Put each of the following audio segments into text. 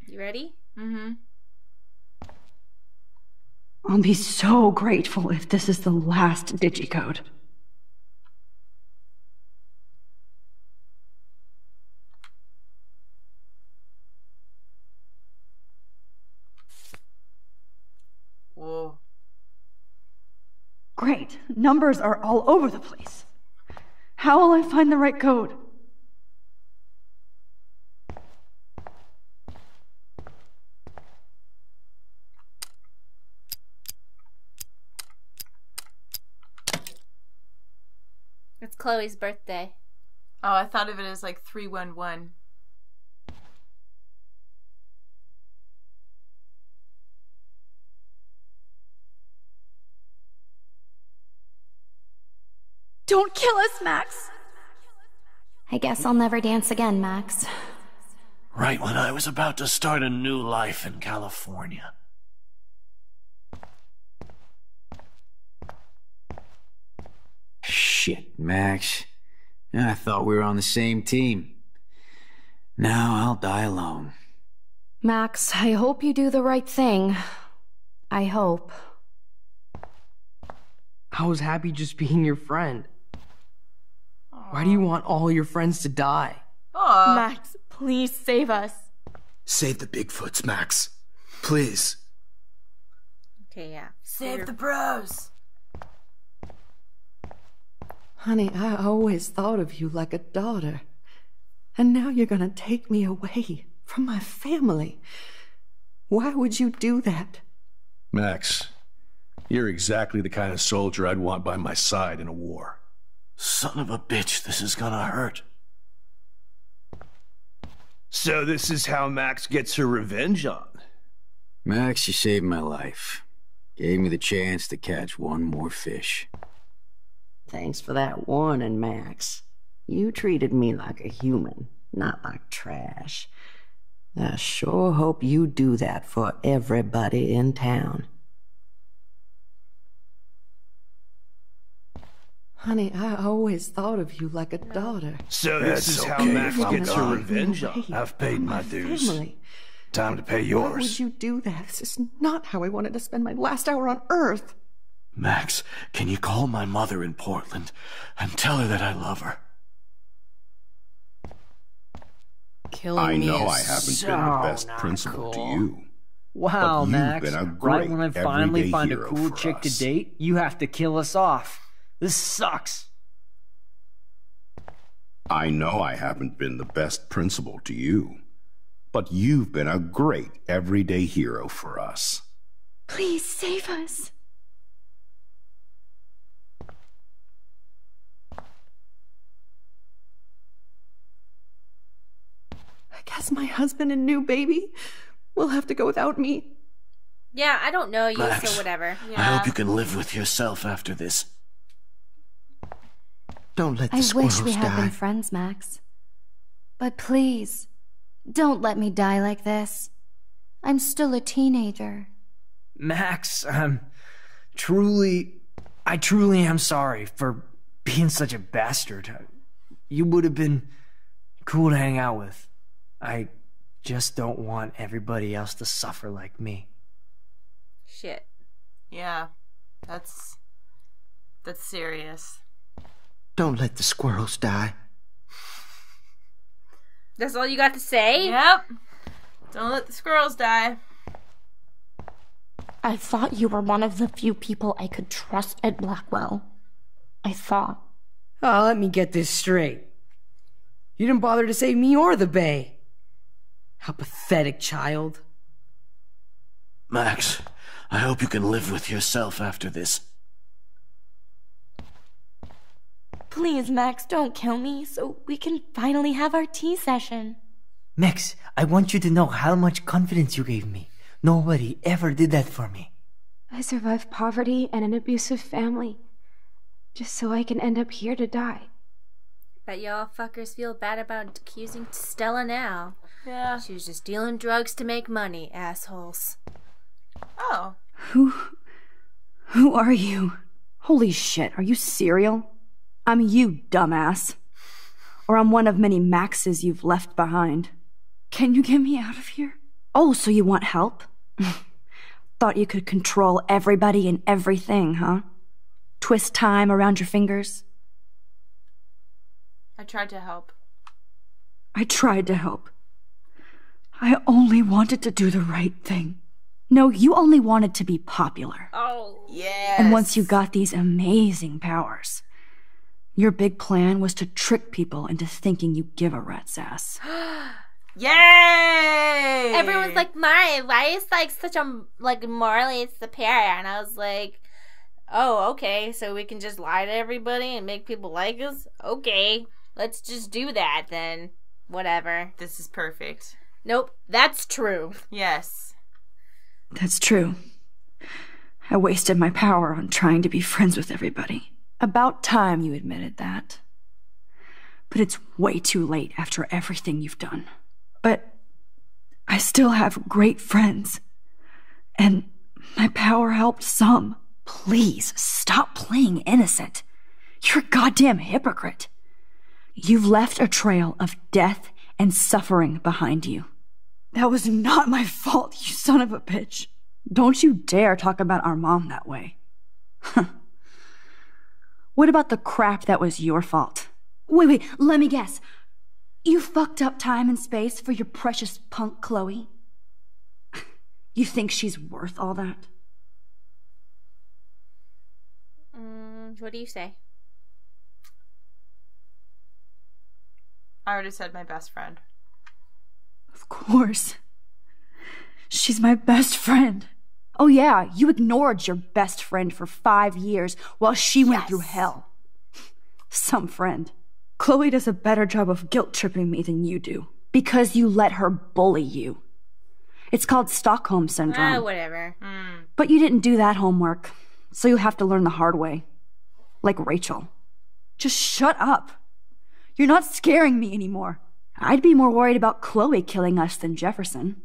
You ready? Mm-hmm. I'll be so grateful if this is the last digicode. Whoa. Great. Numbers are all over the place. How will I find the right code? It's Chloe's birthday. Oh, I thought of it as like 311. Don't kill us, Max! I guess I'll never dance again, Max. Right when I was about to start a new life in California. Shit, Max. I thought we were on the same team. Now I'll die alone. Max, I hope you do the right thing. I hope. I was happy just being your friend. Why do you want all your friends to die? Aw. Max, please save us. Save the Bigfoots, Max. Please. Okay, yeah. Save the bros. Honey, I always thought of you like a daughter. And now you're gonna take me away from my family. Why would you do that? Max, you're exactly the kind of soldier I'd want by my side in a war. Son of a bitch, this is gonna hurt. So this is how Max gets her revenge on. Max, you saved my life. Gave me the chance to catch one more fish. Thanks for that warning, Max. You treated me like a human, not like trash. I sure hope you do that for everybody in town. Honey, I always thought of you like a daughter. So this is how Max gets her revenge on. I've paid my dues. Family. Time to pay Why would yours. you do that? This is not how I wanted to spend my last hour on Earth. Max, can you call my mother in Portland and tell her that I love her? Killing I me know is I haven't so been the best not principal to cool. you. Wow, But you've Max. been a Right when I great finally everyday find a hero cool for chick us. to date, you have to kill us off. This sucks. I know I haven't been the best principal to you, but you've been a great everyday hero for us. Please save us. I guess my husband and new baby will have to go without me. Yeah, I don't know you, Max, so whatever. I hope you can live with yourself after this. Don't let the I squirrels wish we had been die. friends, Max. But please, don't let me die like this. I'm still a teenager. Max, I truly am sorry for being such a bastard. You would have been cool to hang out with. I just don't want everybody else to suffer like me. Shit. Yeah. That's serious. Don't let the squirrels die. That's all you got to say? Yep. Don't let the squirrels die. I thought you were one of the few people I could trust at Blackwell. I thought. Oh, let me get this straight. You didn't bother to save me or the Bay. How pathetic, child. Max, I hope you can live with yourself after this. Please, Max, don't kill me so we can finally have our tea session. Max, I want you to know how much confidence you gave me. Nobody ever did that for me. I survived poverty and an abusive family, just so I can end up here to die. Bet y'all fuckers feel bad about accusing Stella now. Yeah. She was just dealing drugs to make money, assholes. Oh. Who are you? Holy shit, are you serial? I'm you, dumbass. Or I'm one of many Maxes you've left behind. Can you get me out of here? Oh, so you want help? Thought you could control everybody and everything, huh? Twist time around your fingers? I tried to help. I tried to help. I only wanted to do the right thing. No, you only wanted to be popular. Oh, yes. And once you got these amazing powers, your big plan was to trick people into thinking you give a rat's ass. Yay! Everyone's like, Mari, why is like such a like morally superior? And I was like, oh, okay, so we can just lie to everybody and make people like us? Okay, let's just do that then. Whatever. This is perfect. Nope, that's true. Yes. That's true. I wasted my power on trying to be friends with everybody. About time you admitted that. But it's way too late after everything you've done. But I still have great friends. And my power helped some. Please, stop playing innocent. You're a goddamn hypocrite. You've left a trail of death and suffering behind you. That was not my fault, you son of a bitch. Don't you dare talk about our mom that way. What about the crap that was your fault? Wait, let me guess. You fucked up time and space for your precious punk Chloe? You think she's worth all that? What do you say? I already said my best friend. Of course. She's my best friend. Oh yeah, you ignored your best friend for 5 years while she went through hell. Some friend. Chloe does a better job of guilt-tripping me than you do. Because you let her bully you. It's called Stockholm Syndrome. Whatever. But you didn't do that homework, so you'll have to learn the hard way. Like Rachel. Just shut up. You're not scaring me anymore. I'd be more worried about Chloe killing us than Jefferson.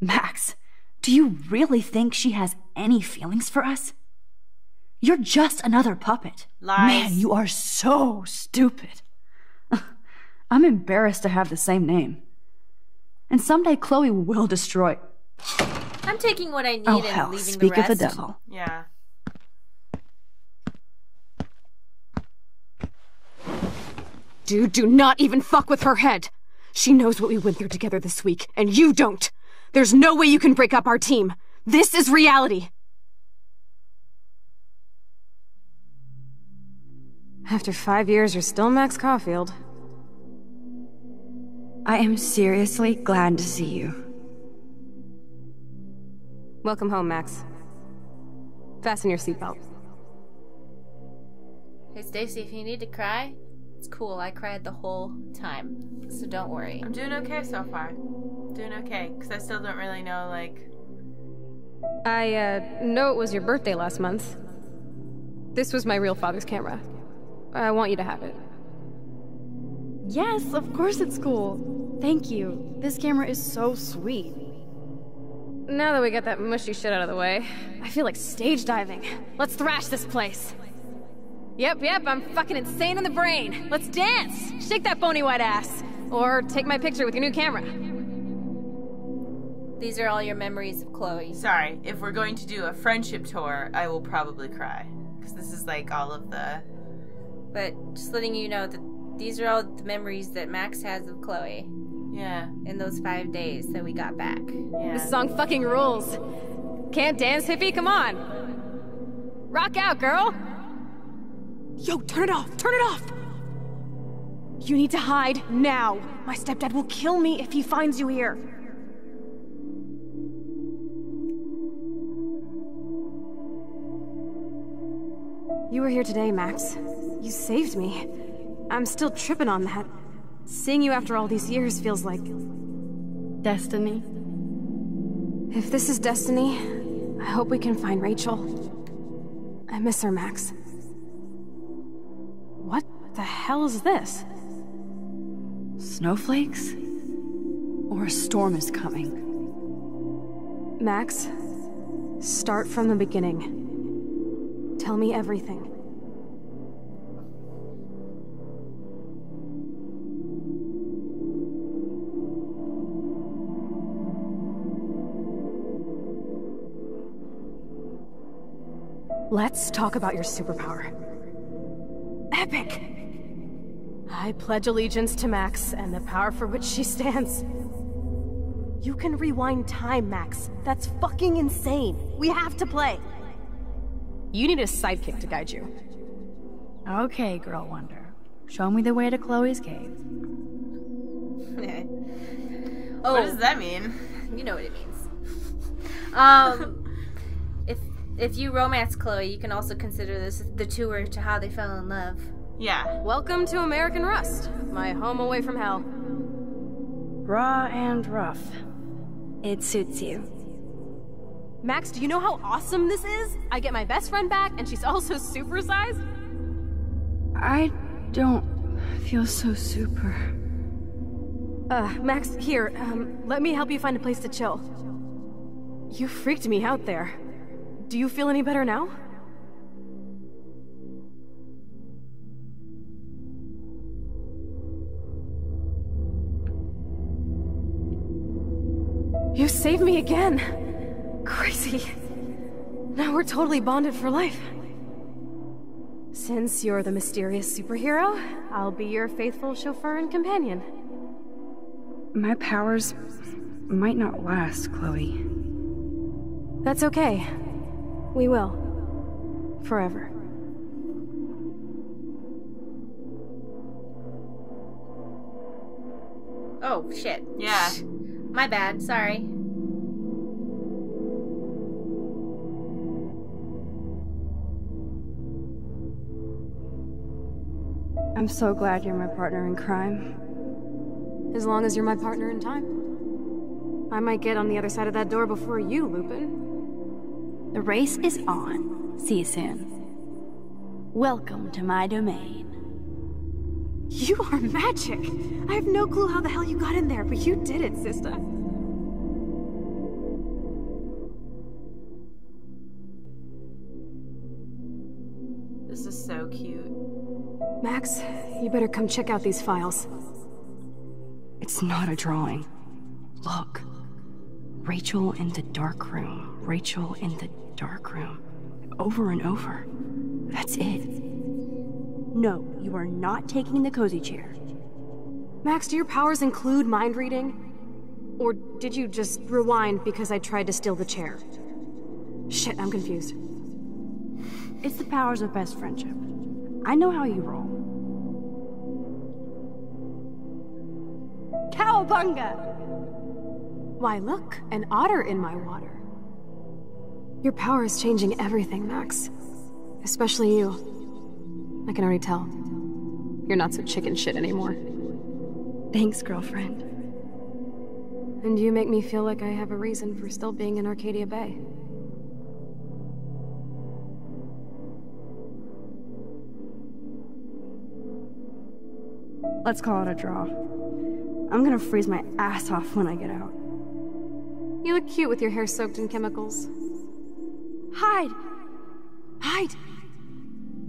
Max, do you really think she has any feelings for us? You're just another puppet. Lies. Man, you are so stupid. I'm embarrassed to have the same name. And someday Chloe will destroy... I'm taking what I need Oh and hell, leaving speak the of rest. the devil. Yeah. Dude, do not even fuck with her head. She knows what we went through together this week, and you don't. There's no way you can break up our team. This is reality. After 5 years, you're still Max Caulfield. I am seriously glad to see you. Welcome home, Max. Fasten your seatbelt. Hey, Stacy, if you need to cry, it's cool. I cried the whole time, so don't worry. I'm doing okay so far. Doing okay, because I still don't really know, like... I, know it was your birthday last month. This was my real father's camera. I want you to have it. Yes, of course it's cool. Thank you. This camera is so sweet. Now that we got that mushy shit out of the way, I feel like stage diving. Let's thrash this place. Yep, I'm fucking insane in the brain. Let's dance! Shake that bony white ass. Or take my picture with your new camera. These are all your memories of Chloe. Sorry, if we're going to do a friendship tour, I will probably cry. Because this is like all of the... But just letting you know that these are all the memories that Max has of Chloe. Yeah. In those 5 days that we got back. Yeah. This song fucking rules. Can't dance, hippie? Come on. Rock out, girl. Yo, turn it off! Turn it off! You need to hide now. My stepdad will kill me if he finds you here. You were here today, Max. You saved me. I'm still tripping on that. Seeing you after all these years feels like... Destiny. If this is destiny, I hope we can find Rachel. I miss her, Max. What the hell is this? Snowflakes? Or a storm is coming? Max, start from the beginning. Tell me everything. Let's talk about your superpower. Epic! I pledge allegiance to Max and the power for which she stands. You can rewind time, Max. That's fucking insane. We have to play. You need a sidekick to guide you. Okay, Girl Wonder. Show me the way to Chloe's cave. Oh, what does that mean? You know what it means. If you romance Chloe, you can also consider this the tour to how they fell in love. Yeah. Welcome to American Rust, my home away from hell. Raw and rough. It suits you. Max, do you know how awesome this is? I get my best friend back, and she's also supersized. I don't feel so super. Max, here, let me help you find a place to chill. You freaked me out there. Do you feel any better now? You saved me again! Crazy. Now we're totally bonded for life. Since you're the mysterious superhero, I'll be your faithful chauffeur and companion. My powers might not last, Chloe. That's okay. We will. Forever. Oh, shit. Yeah. My bad, sorry. I'm so glad you're my partner in crime. As long as you're my partner in time. I might get on the other side of that door before you, Lupin. The race is on. See you soon. Welcome to my domain. You are magic! I have no clue how the hell you got in there, but you did it, sister. This is so cute. Max, you better come check out these files. It's not a drawing. Look. Rachel in the dark room. Rachel in the dark room. Over and over. That's it. No, you are not taking the cozy chair. Max, do your powers include mind reading? Or did you just rewind because I tried to steal the chair? Shit, I'm confused. It's the powers of best friendship. I know how you roll. Cowabunga! Why, look, an otter in my water. Your power is changing everything, Max. Especially you. I can already tell. You're not so chicken shit anymore. Thanks, girlfriend. And you make me feel like I have a reason for still being in Arcadia Bay. Let's call it a draw. I'm gonna freeze my ass off when I get out. You look cute with your hair soaked in chemicals. Hide! Hide!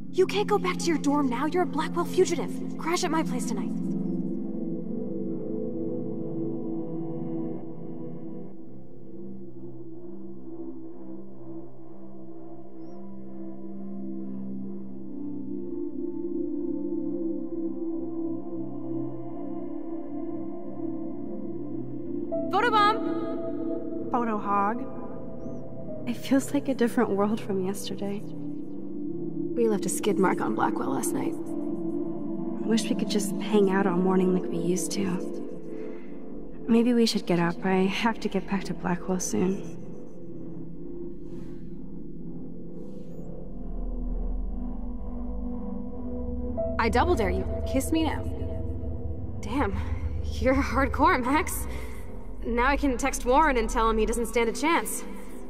You can't go back to your dorm now. You're a Blackwell fugitive. Crash at my place tonight. Photobomb! Photo hog. It feels like a different world from yesterday. We left a skid mark on Blackwell last night. Wish we could just hang out all morning like we used to. Maybe we should get up. I have to get back to Blackwell soon. I double dare you. Kiss me now. Damn, you're hardcore, Max. Now I can text Warren and tell him he doesn't stand a chance.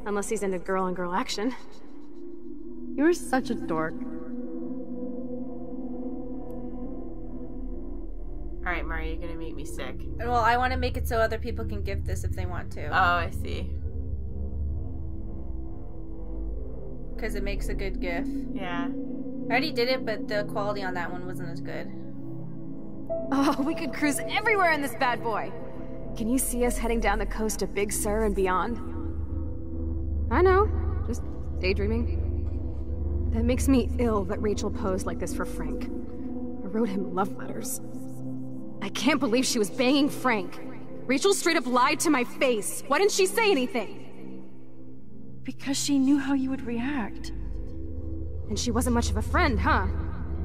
Unless he's into girl-on-girl action. You're such a dork. Alright, Mari, you're gonna make me sick. Well, I want to make it so other people can gift this if they want to. Oh, I see. Because it makes a good gif. Yeah. I already did it, but the quality on that one wasn't as good. Oh, we could cruise everywhere in this bad boy! Can you see us heading down the coast of Big Sur and beyond? I know. Just daydreaming. It makes me ill that Rachel posed like this for Frank. Or wrote him love letters. I can't believe she was banging Frank. Rachel straight up lied to my face. Why didn't she say anything? Because she knew how you would react. And she wasn't much of a friend, huh?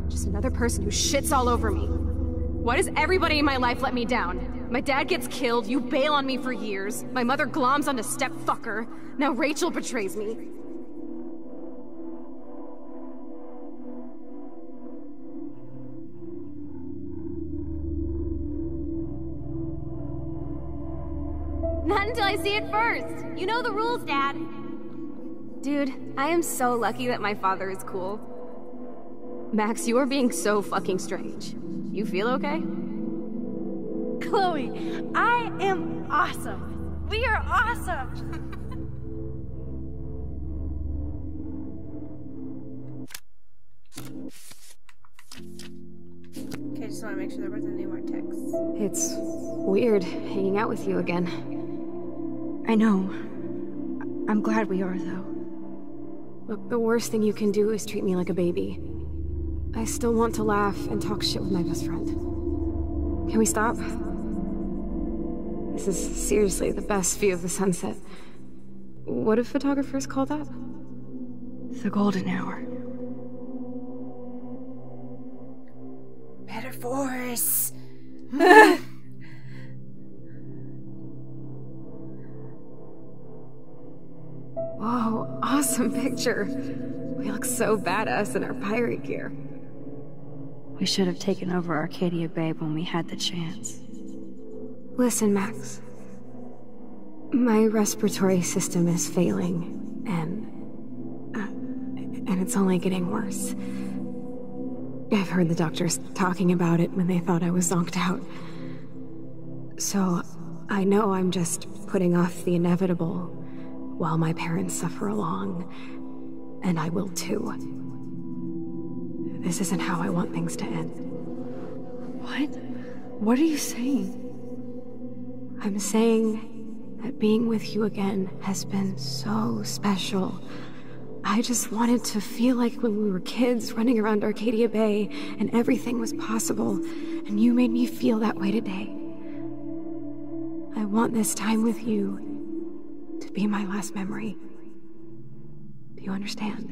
Just another person who shits all over me. Why does everybody in my life let me down? My dad gets killed, you bail on me for years, my mother gloms onto stepfucker, now Rachel betrays me. Not until I see it first. You know the rules, Dad. Dude, I am so lucky that my father is cool. Max, you are being so fucking strange. You feel okay? Chloe, I am awesome. We are awesome. Okay, just want to make sure there wasn't any more texts. It's weird hanging out with you again. I know. I'm glad we are, though. Look, the worst thing you can do is treat me like a baby. I still want to laugh and talk shit with my best friend. Can we stop? This is seriously the best view of the sunset. What do photographers call that? The golden hour. Metaphors. Whoa, awesome picture. We look so badass in our pirate gear. We should have taken over Arcadia Bay when we had the chance. Listen, Max. My respiratory system is failing, and it's only getting worse. I've heard the doctors talking about it when they thought I was zonked out. So, I know I'm just putting off the inevitable while my parents suffer along, and I will too. This isn't how I want things to end. What? What are you saying? I'm saying that being with you again has been so special. I just wanted to feel like when we were kids running around Arcadia Bay and everything was possible, and you made me feel that way today. I want this time with you to be my last memory. Do you understand?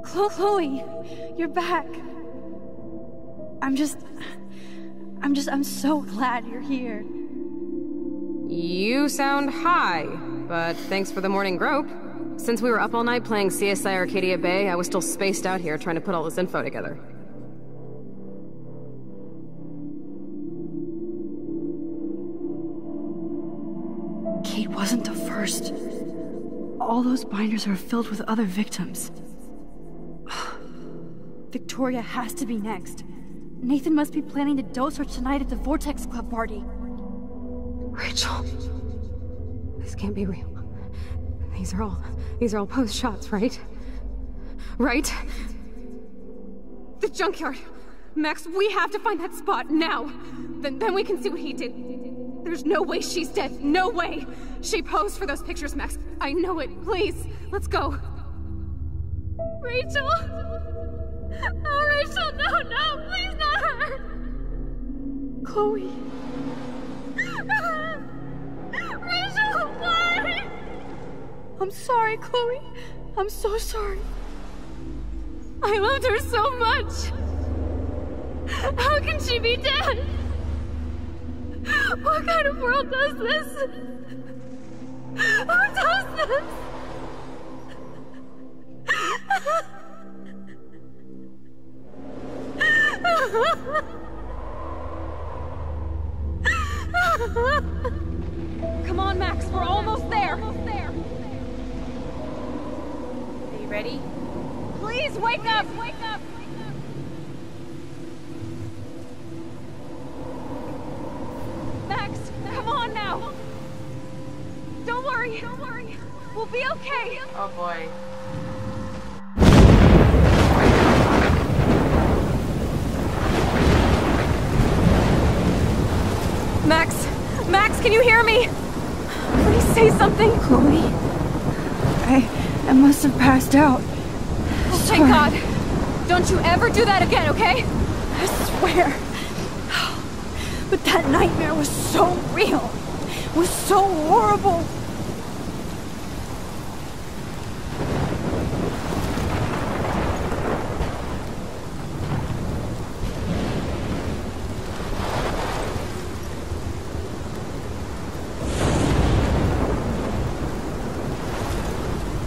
Chloe, you're back. I'm so glad you're here. You sound high, but thanks for the morning grope. Since we were up all night playing CSI Arcadia Bay, I was still spaced out here trying to put all this info together. Kate wasn't the first. All those binders are filled with other victims. Victoria has to be next. Nathan must be planning to dose her tonight at the Vortex Club party. Rachel. This can't be real. These are all post shots, right? Right? The junkyard. Max, we have to find that spot now. Then we can see what he did. There's no way she's dead. No way. She posed for those pictures, Max. I know it. Please, let's go. Rachel. Oh, Rachel, no, please not her. Chloe. Rachel, why? I'm sorry, Chloe. I'm so sorry. I loved her so much. How can she be dead? What kind of world does this? Who does this? Come on, Max, we're almost there. Are you ready? Please wake up! Wake up! Max, come on now! Don't worry. We'll be okay. Oh boy. Max, passed out. Oh, thank God. Don't you ever do that again, okay? I swear. But that nightmare was so real. It was so horrible.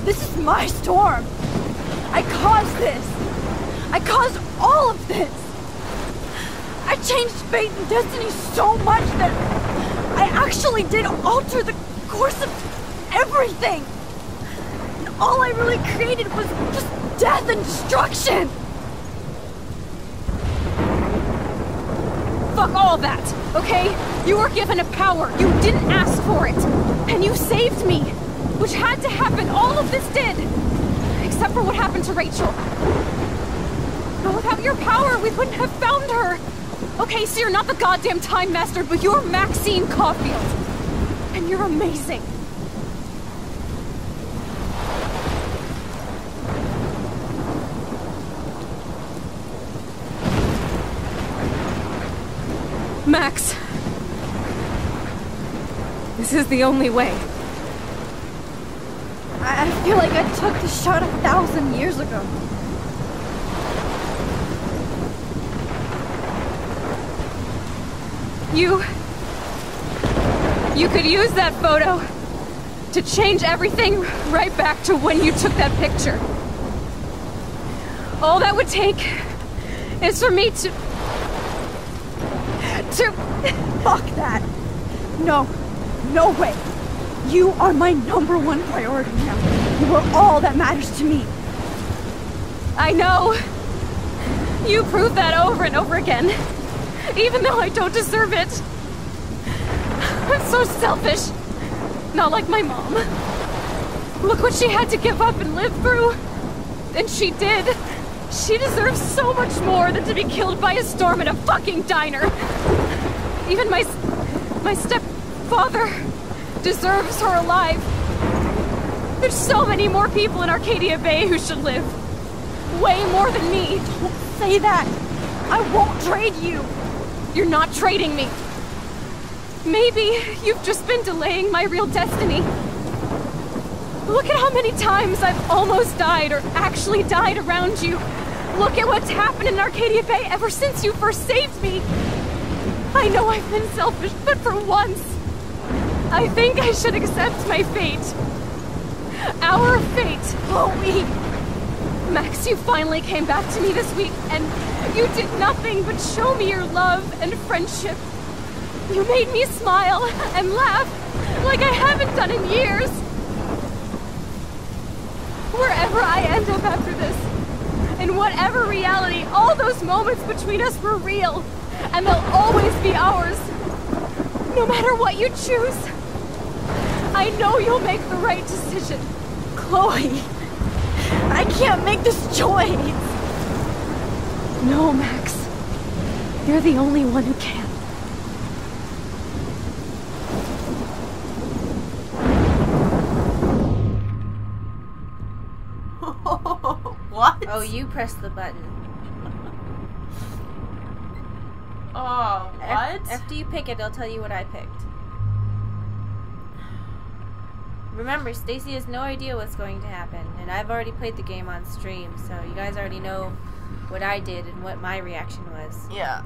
This is my storm. I caused this. I caused all of this. I changed fate and destiny so much that I actually did alter the course of everything. And all I really created was just death and destruction. Fuck all that, okay? You were given a power. You didn't ask for it. And you saved me. Which had to happen. All of this did. Except for what happened to Rachel. But without your power, we wouldn't have found her. Okay, so you're not the goddamn Time Master, but you're Maxine Caulfield. And you're amazing. Max. This is the only way. I feel like I took the shot 1,000 years ago. You could use that photo to change everything right back to when you took that picture. All that would take is for me to... Fuck that. No. No way. You are my #1 priority now. You are all that matters to me. I know. You prove that over and over again. Even though I don't deserve it. I'm so selfish. Not like my mom. Look what she had to give up and live through. And she did. She deserves so much more than to be killed by a storm in a fucking diner. Even my stepfather deserves her alive. There's so many more people in Arcadia Bay who should live. Way more than me. Don't say that. I won't trade you. You're not trading me. Maybe you've just been delaying my real destiny. Look at how many times I've almost died or actually died around you. Look at what's happened in Arcadia Bay ever since you first saved me. I know I've been selfish, but for once, I think I should accept my fate. Our fate. Chloe! Max, you finally came back to me this week, and you did nothing but show me your love and friendship. You made me smile and laugh like I haven't done in years. Wherever I end up after this, in whatever reality, all those moments between us were real, and they'll always be ours. No matter what you choose, I know you'll make the right decision. Chloe, I can't make this choice. No, Max. You're the only one who can. What? Oh, you pressed the button. Oh, what? After you pick it, it'll tell you what I picked. Remember, Stacy has no idea what's going to happen, and I've already played the game on stream, so you guys already know what I did and what my reaction was. Yeah.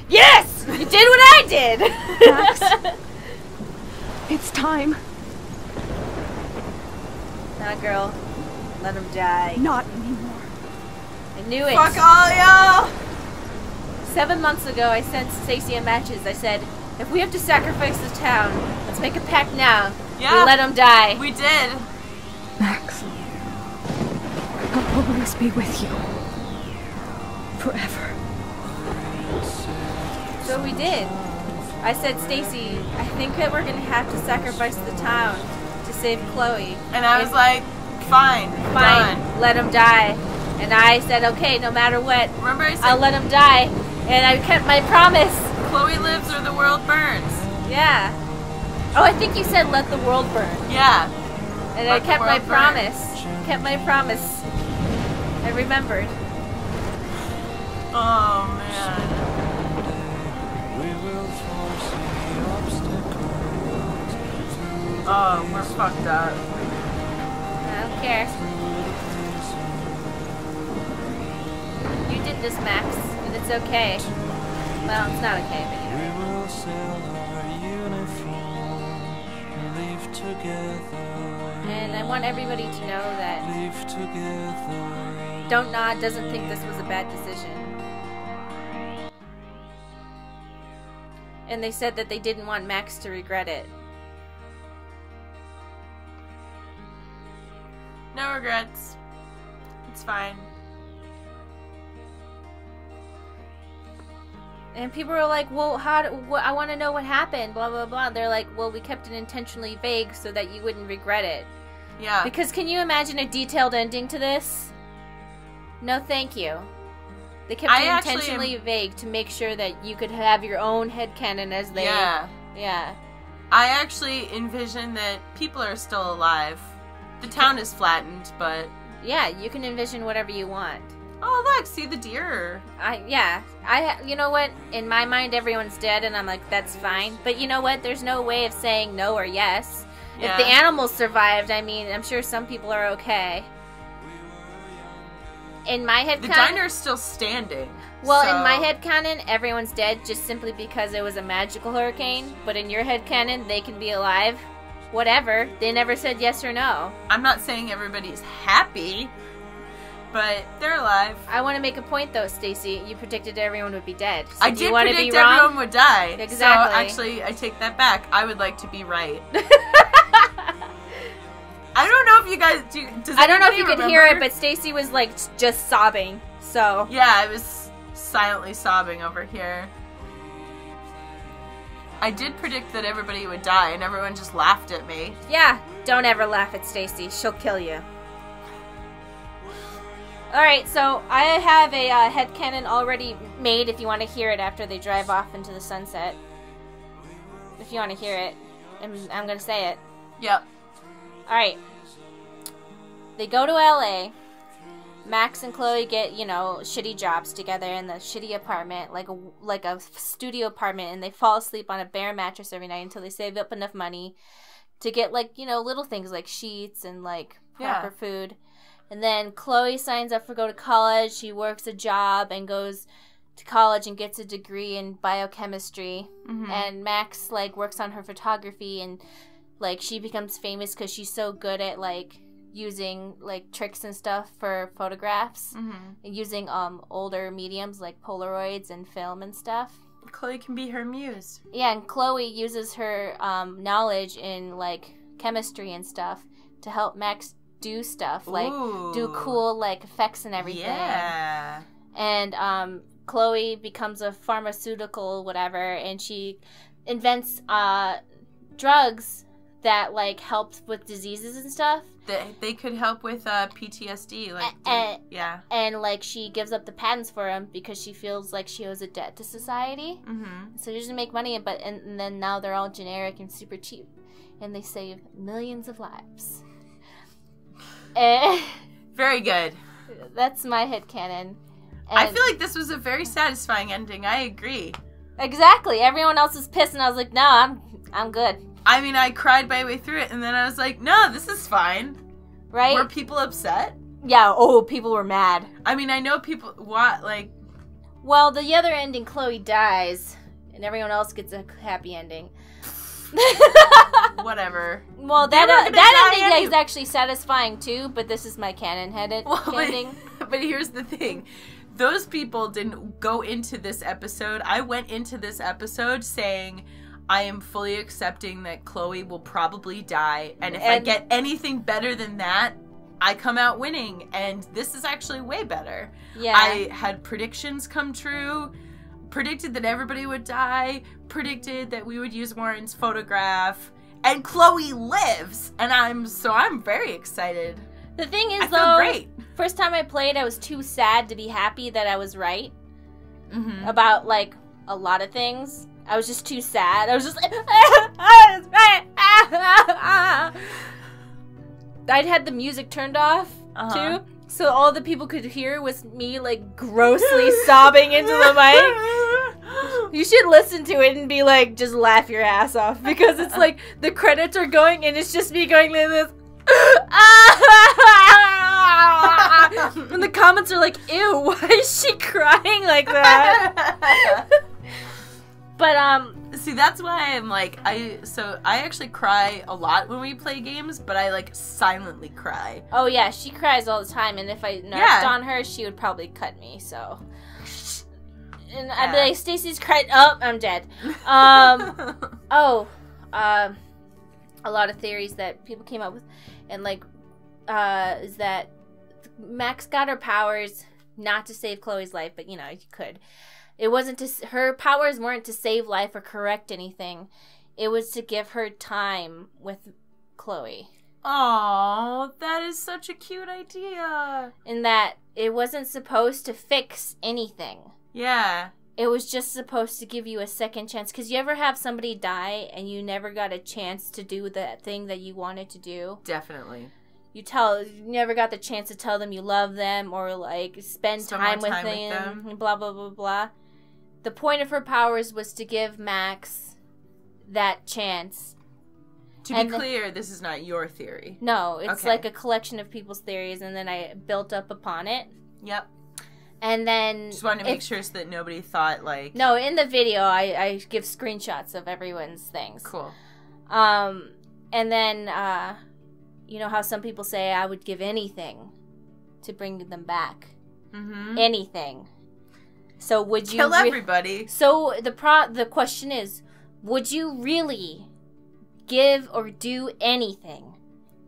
Yes! You did what I did! Max, it's time. Nah, girl. Let him die. Not anymore. I knew it. Fuck all y'all! 7 months ago, I sent Stacy a matches. I said, if we have to sacrifice the town, let's make a pact now. Yeah. We let him die. We did. Max, I'll always be with you. Forever. So we did. I said, Stacy, I think that we're gonna have to sacrifice the town to save Chloe. And I was like, fine. Fine. Done. Let him die. And I said, okay, no matter what, Remember I said, I'll let him die. And I kept my promise. Chloe lives or the world burns. Yeah. Oh, I think you said let the world burn. Yeah. And I kept my promise. Kept my promise. I remembered. Oh, man. Oh, we're fucked up. I don't care. You did this, Max, and it's okay. Well, it's not okay, but you know. And I want everybody to know that Dontnod doesn't think this was a bad decision. And they said that they didn't want Max to regret it. No regrets. It's fine. And people were like, well, I want to know what happened, blah, blah, blah. They're like, well, we kept it intentionally vague so that you wouldn't regret it. Yeah. Because can you imagine a detailed ending to this? No, thank you. They kept it intentionally vague to make sure that you could have your own headcanon as they... Yeah. Yeah. I actually envision that people are still alive. The town is flattened, but... Yeah, you can envision whatever you want. Oh, look, see the deer. You know what? In my mind, everyone's dead, and I'm like, that's fine. But you know what? There's no way of saying no or yes. Yeah. If the animals survived, I mean, I'm sure some people are okay. In my headcanon... The diner's still standing. Well, in my headcanon, everyone's dead just simply because it was a magical hurricane. But in your headcanon, they can be alive. Whatever. They never said yes or no. I'm not saying everybody's happy, but they're alive. I want to make a point, though, Stacy. You predicted everyone would be dead. So I did predict everyone would die. Exactly. So, actually, I take that back. I would like to be right. I don't know if you guys do. I don't know if you could hear it, but Stacy was like just sobbing. So yeah, I was silently sobbing over here. I did predict that everybody would die, and everyone just laughed at me. Yeah, don't ever laugh at Stacy. She'll kill you. Alright, so I have a headcanon already made if you want to hear it after they drive off into the sunset. If you want to hear it. I'm going to say it. Yep. Alright. They go to LA. Max and Chloe get, you know, shitty jobs together in the shitty apartment, like a studio apartment, and they fall asleep on a bare mattress every night until they save up enough money to get, like, you know, little things like sheets and, like, proper food. And then Chloe signs up for go to college. She works a job and goes to college and gets a degree in biochemistry. Mm-hmm. And Max, like, works on her photography, and, like, she becomes famous because she's so good at, like, using, like, tricks and stuff for photographs. Mm-hmm. And using older mediums like Polaroids and film and stuff. Chloe can be her muse. Yeah, and Chloe uses her knowledge in, like, chemistry and stuff to help Max do stuff, like do cool, like, effects and everything. Yeah. And Chloe becomes a pharmaceutical whatever, and she invents drugs that, like, help with diseases and stuff. They could help with PTSD, like, and, like, she gives up the patents for them because she feels like she owes a debt to society. Mm-hmm. So she doesn't make money, and then now they're all generic and super cheap, and they save millions of lives. Very good. That's my headcanon. I feel like this was a very satisfying ending. I agree. Exactly. Everyone else is pissed, and I was like, no, I'm good. I mean, I cried my way through it, and then I was like, no, this is fine. Right? Were people upset? Yeah, people were mad. I mean, I know people, like... Well, the other ending, Chloe dies, and everyone else gets a happy ending. Whatever. Well, that ending is actually satisfying, too, but this is my canon ending. But here's the thing. Those people didn't go into this episode. I went into this episode saying... I am fully accepting that Chloe will probably die, and if I get anything better than that, I come out winning, and this is actually way better. Yeah. I had predictions come true, predicted that everybody would die, predicted that we would use Warren's photograph, and Chloe lives, and I'm very excited. The thing is, I feel great. First time I played, I was too sad to be happy that I was right about, like, a lot of things. I was just too sad. I was just like, I'd had the music turned off too, so all the people could hear was me like grossly sobbing into the mic. You should listen to it and be like, just laugh your ass off, because it's like the credits are going and it's just me going like this. And the comments are like, ew, why is she crying like that? But see, that's why I'm like, I actually cry a lot when we play games, but I like silently cry. Oh yeah, she cries all the time, and if I nerfed on her, she would probably cut me, so. And I'd be like, Stacy's crying. Oh, I'm dead. A lot of theories that people came up with, and like, is that Max got her powers not to save Chloe's life, but you know, you could. It wasn't to, her powers weren't to save life or correct anything. It was to give her time with Chloe. Oh, that is such a cute idea. In that it wasn't supposed to fix anything. Yeah. It was just supposed to give you a second chance. Because you ever have somebody die and you never got a chance to do that thing that you wanted to do? Definitely. You never got the chance to tell them you love them or like spend time with them and blah, blah, blah, blah. The point of her powers was to give Max that chance. To be clear, this is not your theory. No, it's like a collection of people's theories, and then I built up upon it. Yep. And then... Just wanted to make sure so that nobody thought, like... No, in the video, I give screenshots of everyone's things. Cool. And then, you know how some people say I would give anything to bring them back? Mm-hmm. Anything. So would you... Kill everybody. So the question is, would you really give or do anything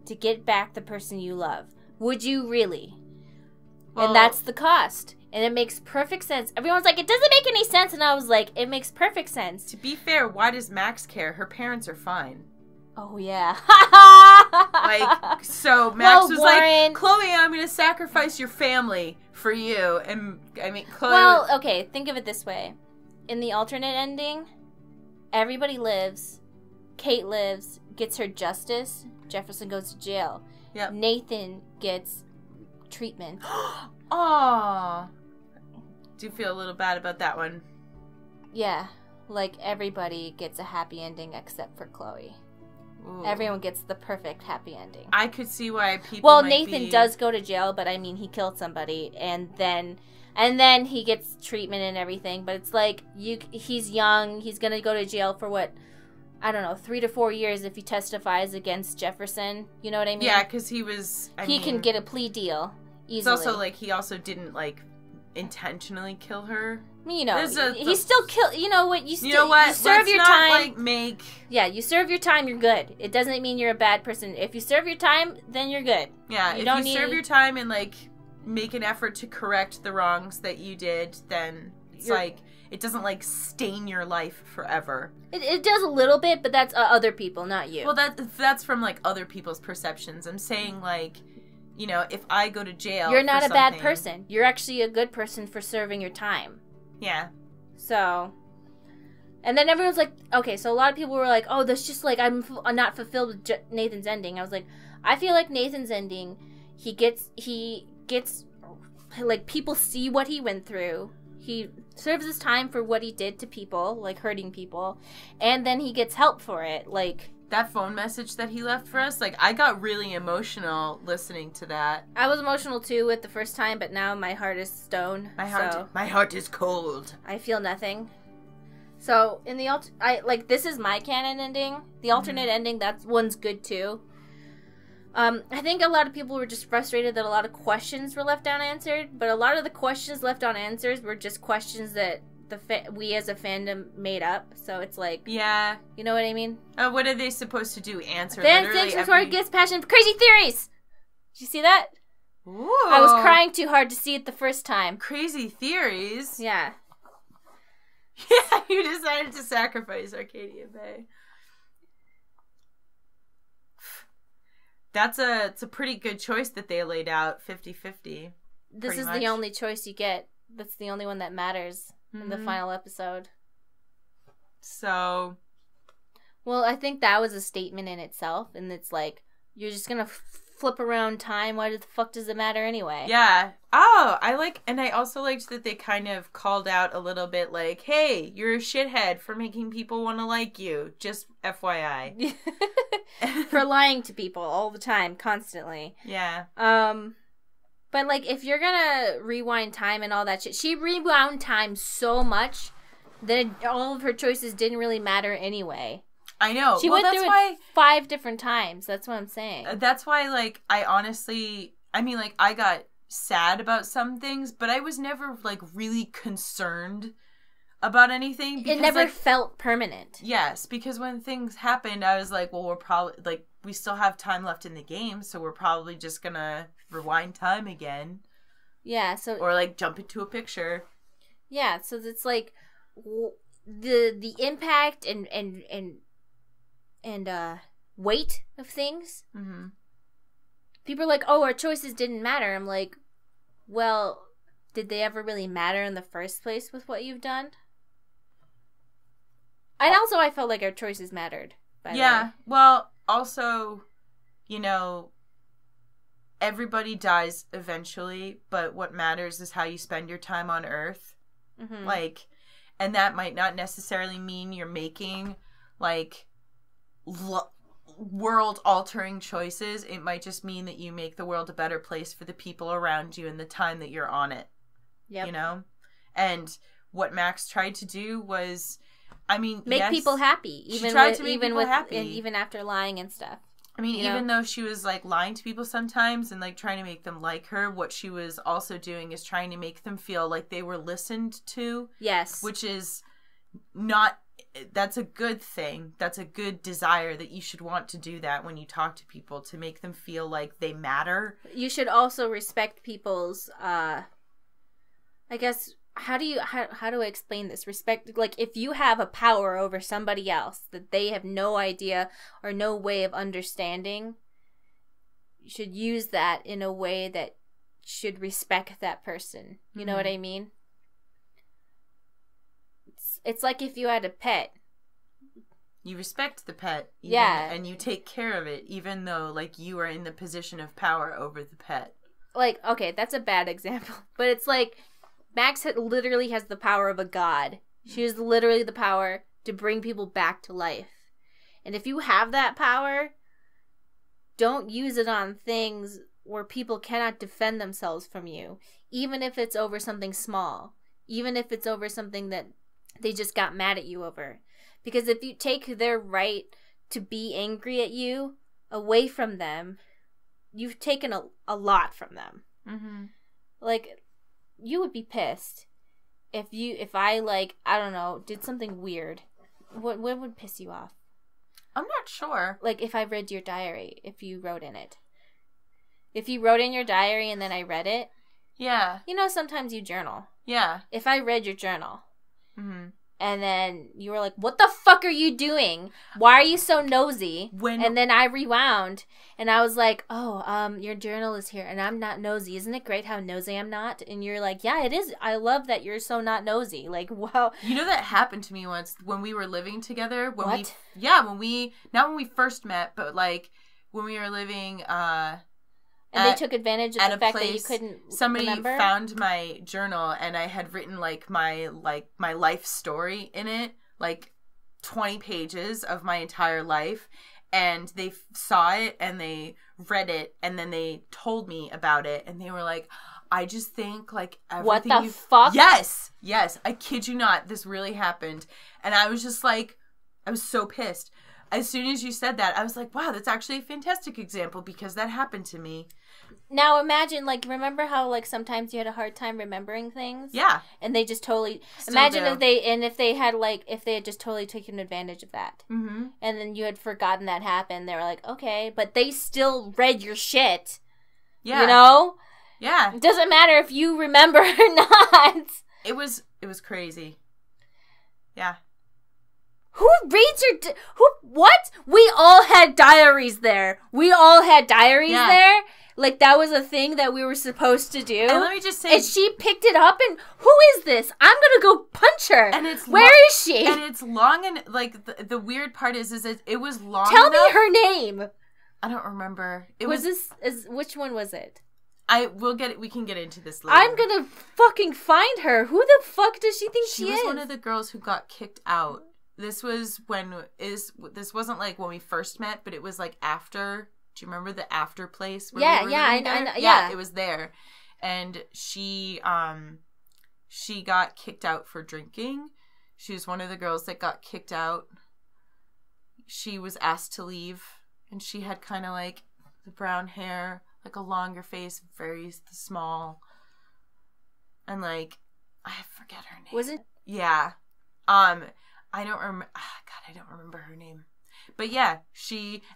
to get back the person you love? Would you really? Well, and that's the cost. And it makes perfect sense. Everyone's like, it doesn't make any sense. And I was like, it makes perfect sense. To be fair, why does Max care? Her parents are fine. Oh, yeah. Like, so Max was like, Chloe, I'm going to sacrifice your family for you. And, I mean, Chloe... Well, okay, think of it this way. In the alternate ending, everybody lives. Kate lives, gets her justice. Jefferson goes to jail. Yep. Nathan gets treatment. Aww. Do feel a little bad about that one. Yeah, like everybody gets a happy ending except for Chloe. Ooh. Everyone gets the perfect happy ending. I could see why people Nathan does go to jail, but I mean, he killed somebody, and then he gets treatment and everything, but it's like, he's young, he's gonna go to jail for what, I don't know, 3 to 4 years if he testifies against Jefferson, you know what I mean? Yeah, because he was, he can get a plea deal easily. It's also like, he also didn't, like, intentionally kill her. You know, he still killed. You know what? You serve Let's your not, time. Yeah, you serve your time. You're good. It doesn't mean you're a bad person. If you serve your time, then you're good. Yeah, if you serve your time and like make an effort to correct the wrongs that you did, then it's like it doesn't like stain your life forever. It does a little bit, but that's other people, not you. Well, that's from like other people's perceptions. I'm saying like, you know, if I go to jail, you're not a bad person. You're actually a good person for serving your time. Yeah. So, and then everyone's like, okay, so a lot of people were like, oh, that's just like, I'm not fulfilled with Nathan's ending. I was like, I feel like Nathan's ending, he gets, like, people see what he went through. He serves his time for what he did to people, like hurting people, and then he gets help for it, like... That phone message that he left for us, like, I got really emotional listening to that. I was emotional too with the first time, but now my heart is stone. My heart is cold. I feel nothing. So, in the this is my canon ending. The alternate ending, that one's good too. I think a lot of people were just frustrated that a lot of questions were left unanswered, but a lot of the questions left unanswered were just questions that we as a fandom made up, so it's like, yeah, you know what I mean? What are they supposed to do? Answer thanks for our gifts, passion for crazy theories. Did you see that? Ooh. I was crying too hard to see it the first time. Crazy theories. Yeah. Yeah, you decided to sacrifice Arcadia Bay. It's a pretty good choice that they laid out, 50-50. This is the only choice you get. That's the only one that matters. In the final episode. So. Well, I think that was a statement in itself, and it's like, you're just gonna flip around time. Why the fuck does it matter anyway? Yeah. Oh, and I also liked that they kind of called out a little bit like, hey, you're a shithead for making people want to like you. Just FYI. For lying to people all the time, constantly. Yeah. But, like, if you're gonna rewind time and all that shit, she rewound time so much that all of her choices didn't really matter anyway. I know. She went through it 5 different times. That's what I'm saying. That's why, like, I got sad about some things, but I was never, like, really concerned about anything. Because, it never felt permanent. Yes, because when things happened, I was like, well, we're probably, like, we still have time left in the game, so we're probably just gonna rewind time again. Yeah, so... Or, like, jump into a picture. Yeah, so it's like, the impact and weight of things. Mm-hmm. People are like, oh, our choices didn't matter. I'm like, well, did they ever really matter in the first place with what you've done? And also, I felt like our choices mattered. By the way. Well, also, you know, everybody dies eventually, but what matters is how you spend your time on Earth. Mm-hmm. Like, and that might not necessarily mean you're making, like, world-altering choices. It might just mean that you make the world a better place for the people around you and the time that you're on it. Yep. You know? And what Max tried to do was, I mean, make people happy. Even after lying and stuff. I mean, even though she was, like, lying to people sometimes and, like, trying to make them like her, what she was also doing is trying to make them feel like they were listened to. Yes. Which is not... That's a good thing. That's a good desire that you should want to do that when you talk to people, to make them feel like they matter. You should also respect people's, I guess... How do I explain this? Respect, like, if you have a power over somebody else that they have no idea or no way of understanding, you should use that in a way that should respect that person. You know what I mean? It's like if you had a pet. You respect the pet. And you take care of it, even though, like, you are in the position of power over the pet. Like, okay, that's a bad example. But it's like... Max literally has the power of a god. She has literally the power to bring people back to life. And if you have that power, don't use it on things where people cannot defend themselves from you. Even if it's over something small. Even if it's over something that they just got mad at you over. Because if you take their right to be angry at you away from them, you've taken a lot from them. Mm-hmm. Like... You would be pissed if I, like, I don't know, did something weird. What would piss you off? I'm not sure. Like, if I read your diary, if you wrote in it. If you wrote in your diary and then I read it. Yeah. You know, sometimes you journal. Yeah. If I read your journal. Mm-hmm. And then you were like, what the fuck are you doing? Why are you so nosy? And then I rewound and I was like, oh, your journal is here and I'm not nosy. Isn't it great how nosy I'm not? And you're like, yeah, it is. I love that you're so not nosy. Like, wow. You know, that happened to me once when we were living together. What? Not when we first met, but, like, when we were living, and they took advantage of the fact that you couldn't remember? Found my journal and I had written, like, my life story in it, like 20 pages of my entire life, and they saw it and they read it and then they told me about it and they were like, I just think, like, everything. What the fuck? Yes, I kid you not, this really happened. And I was just like, I was so pissed. As soon as you said that, I was like, wow, that's actually a fantastic example because that happened to me. Now imagine, like, remember how, like, sometimes you had a hard time remembering things? Yeah. And they just totally... Still imagine do. if they had just totally taken advantage of that. Mm-hmm. And then you had forgotten that happened. They were like, okay, but they still read your shit. Yeah. You know? Yeah. It doesn't matter if you remember or not. It was crazy. Yeah. Who reads your... What? We all had diaries there. There. Like, that was a thing that we were supposed to do. And let me just say... And she picked it up and... Who is this? I'm gonna go punch her. And it's... Where is she? And it's long and... Like, the weird part is that it was long Tell enough... me her name. I don't remember. Which one was it? We can get into this later. I'm gonna fucking find her. Who the fuck does she think she is? She was one of the girls who got kicked out. This wasn't like when we first met, but it was like after. Do you remember the after place? Where we were yeah. It was there, and she got kicked out for drinking. She was one of the girls that got kicked out. She was asked to leave, and she had kind of like the brown hair, like a longer face, very small, and like I forget her name. Was it? Yeah. I don't remember. God, I don't remember her name. But yeah,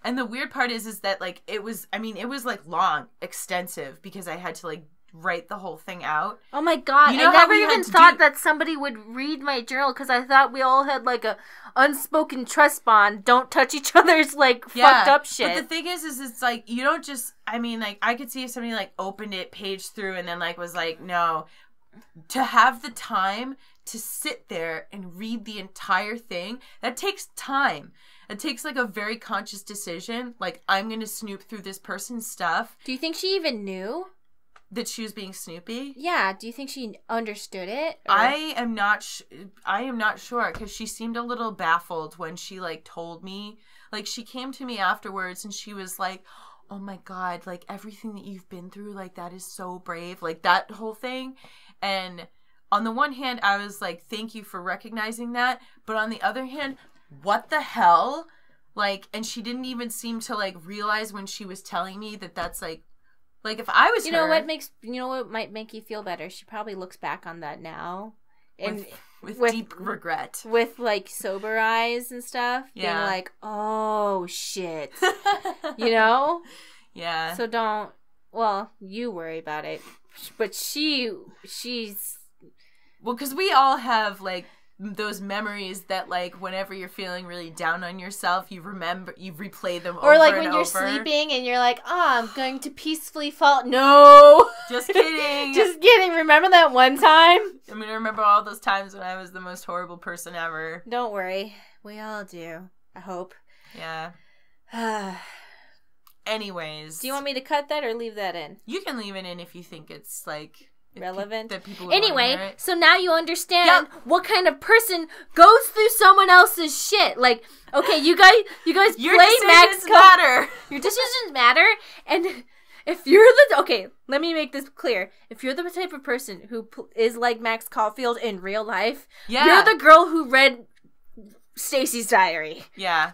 and the weird part is that like it was like long, extensive, because I had to like write the whole thing out. Oh my god, I never even thought that somebody would read my journal, because I thought we all had like a unspoken trust bond, don't touch each other's like fucked up shit. But the thing is it's like you don't just, like I could see if somebody like opened it page through and then like was like, no, to have the time to sit there and read the entire thing, that takes time. It takes like a very conscious decision, like I'm gonna snoop through this person's stuff. Do you think she even knew that she was being snoopy? Yeah. Do you think she understood it? Or? I am not sure, because she seemed a little baffled when she like told me. Like she came to me afterwards and she was like, "Oh my god, like everything that you've been through, like that is so brave," like that whole thing. And on the one hand, I was like, "Thank you for recognizing that," but on the other hand, what the hell? Like, and she didn't even seem to like realize when she was telling me that that's like if I was what might make you feel better? She probably looks back on that now and with deep regret, with like sober eyes and stuff, being like, "Oh shit," Yeah. So don't. Well, you worry about it, but she's. Well, because we all have like those memories that like whenever you're feeling really down on yourself, you replay them over and over. Or like when you're sleeping and you're like, "Oh, I'm going to peacefully fall." No, just kidding. Just kidding. Remember that one time? I'm gonna remember all those times when I was the most horrible person ever. Don't worry, we all do. I hope. Yeah. Anyways, do you want me to cut that or leave that in? You can leave it in if you think it's like relevant. That people would anyway, so now you understand what kind of person goes through someone else's shit. Like, okay, you guys your play decisions matter. Your decisions matter, and if you're let me make this clear. If you're the type of person who is like Max Caulfield in real life, you're the girl who read Stacy's diary. Yeah,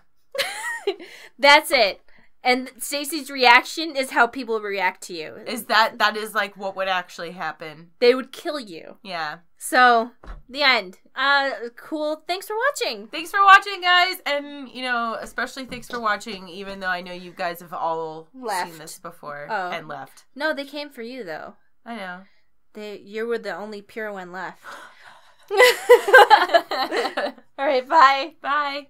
that's it. And Stacy's reaction is how people react to you. Is that is like what would actually happen? They would kill you. Yeah. So, the end. Cool. Thanks for watching. Thanks for watching, guys. And, especially thanks for watching, even though I know you guys have all seen this before and left. No, they came for you, though. I know. You were the only pure one left. All right, bye. Bye.